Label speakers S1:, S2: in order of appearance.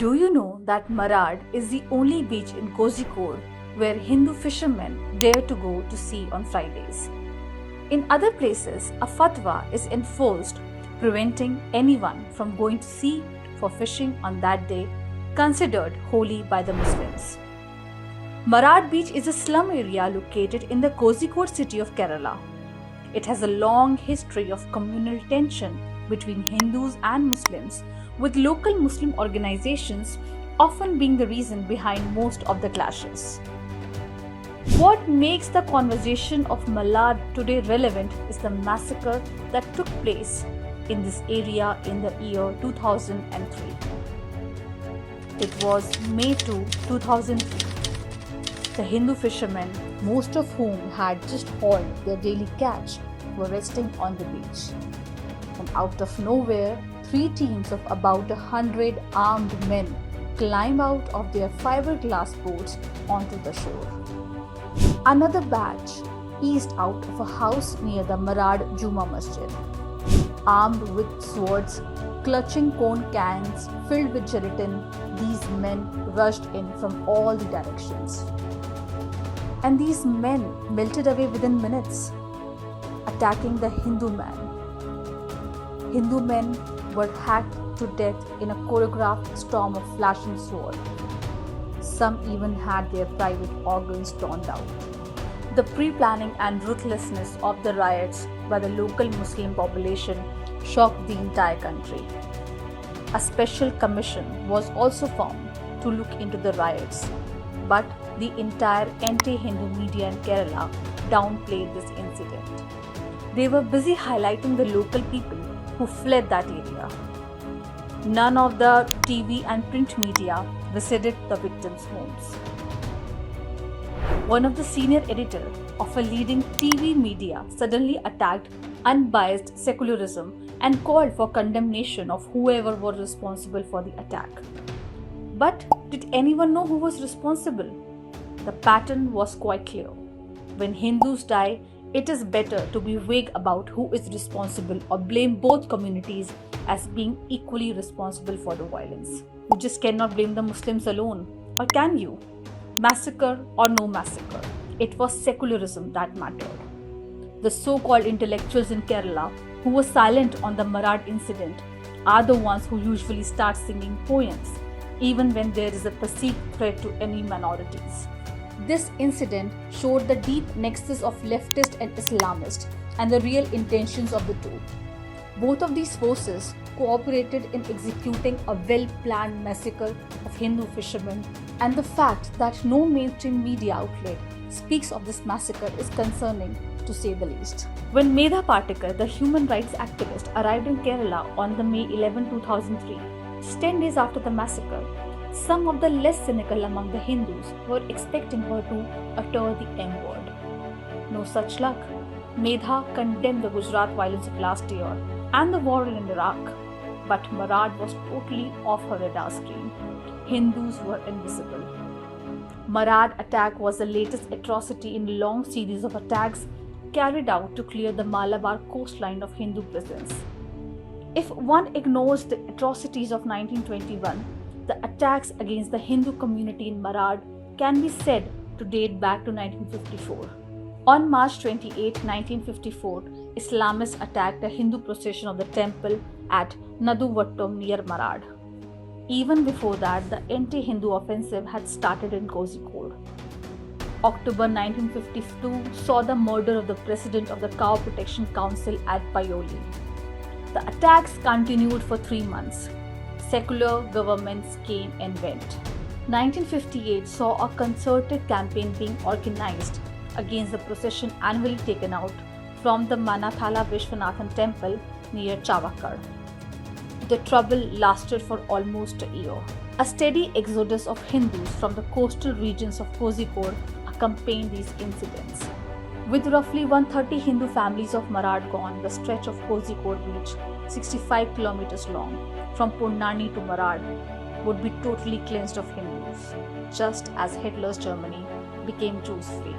S1: Do you know that Marad is the only beach in Kozhikode where Hindu fishermen dare to go to sea on Fridays? In other places, a fatwa is enforced preventing anyone from going to sea for fishing on that day, considered holy by the Muslims. Marad Beach is a slum area located in the Kozhikode city of Kerala. It has a long history of communal tension between Hindus and Muslims, with local Muslim organizations often being the reason behind most of the clashes. What makes the conversation of Marad today relevant is the massacre that took place in this area in the year 2003. It was May 2, 2003. The Hindu fishermen, most of whom had just hauled their daily catch, were resting on the beach. And out of nowhere, 3 teams of about 100 armed men climb out of their fiberglass boats onto the shore. Another batch eased out of a house near the Marad Juma Masjid. Armed with swords, clutching cone cans filled with gelatin, these men rushed in from all the directions. And these men melted away within minutes, attacking the Hindu men. Hindu men were hacked to death in a choreographed storm of flashing swords. Some even had their private organs torn out. The pre-planning and ruthlessness of the riots by the local Muslim population shocked the entire country. A special commission was also formed to look into the riots, but the entire anti-Hindu media in Kerala downplayed this incident. They were busy highlighting the local people who fled that area. None of the TV and print media visited the victims' homes. One of the senior editors of a leading TV media suddenly attacked unbiased secularism and called for condemnation of whoever was responsible for the attack. But did anyone know who was responsible? The pattern was quite clear. When Hindus die, it is better to be vague about who is responsible or blame both communities as being equally responsible for the violence. You just cannot blame the Muslims alone. Or can you? Massacre or no massacre, it was secularism that mattered. The so-called intellectuals in Kerala who were silent on the Marad incident are the ones who usually start singing poems, even when there is a perceived threat to any minorities. This incident showed the deep nexus of leftist and Islamist and the real intentions of the two. Both of these forces cooperated in executing a well-planned massacre of Hindu fishermen, and the fact that no mainstream media outlet speaks of this massacre is concerning, to say the least. When Medha Patekar, the human rights activist, arrived in Kerala on the May 11, 2003, just 10 days after the massacre, some of the less cynical among the Hindus were expecting her to utter the M word. No such luck. Medha condemned the Gujarat violence of last year and the war in Iraq, but Marad was totally off her radar screen. Hindus were invisible. Marad attack was the latest atrocity in a long series of attacks carried out to clear the Malabar coastline of Hindu presence. If one ignores the atrocities of 1921, the attacks against the Hindu community in Marad can be said to date back to 1954. On March 28, 1954, Islamists attacked a Hindu procession of the temple at Naduvattom near Marad. Even before that, the anti-Hindu offensive had started in Kozhikode. October 1952 saw the murder of the president of the Cow Protection Council at Payoli. The attacks continued for 3 months. Secular governments came and went. 1958 saw a concerted campaign being organized against the procession annually taken out from the Manathala Vishwanathan temple near Chavakar. The trouble lasted for almost a year. A steady exodus of Hindus from the coastal regions of Kozhikode accompanied these incidents. With roughly 130 Hindu families of Marad gone, the stretch of Kozhikode beach, 65 kilometers long, from Purnani to Marad, would be totally cleansed of Hindus, just as Hitler's Germany became Jews free.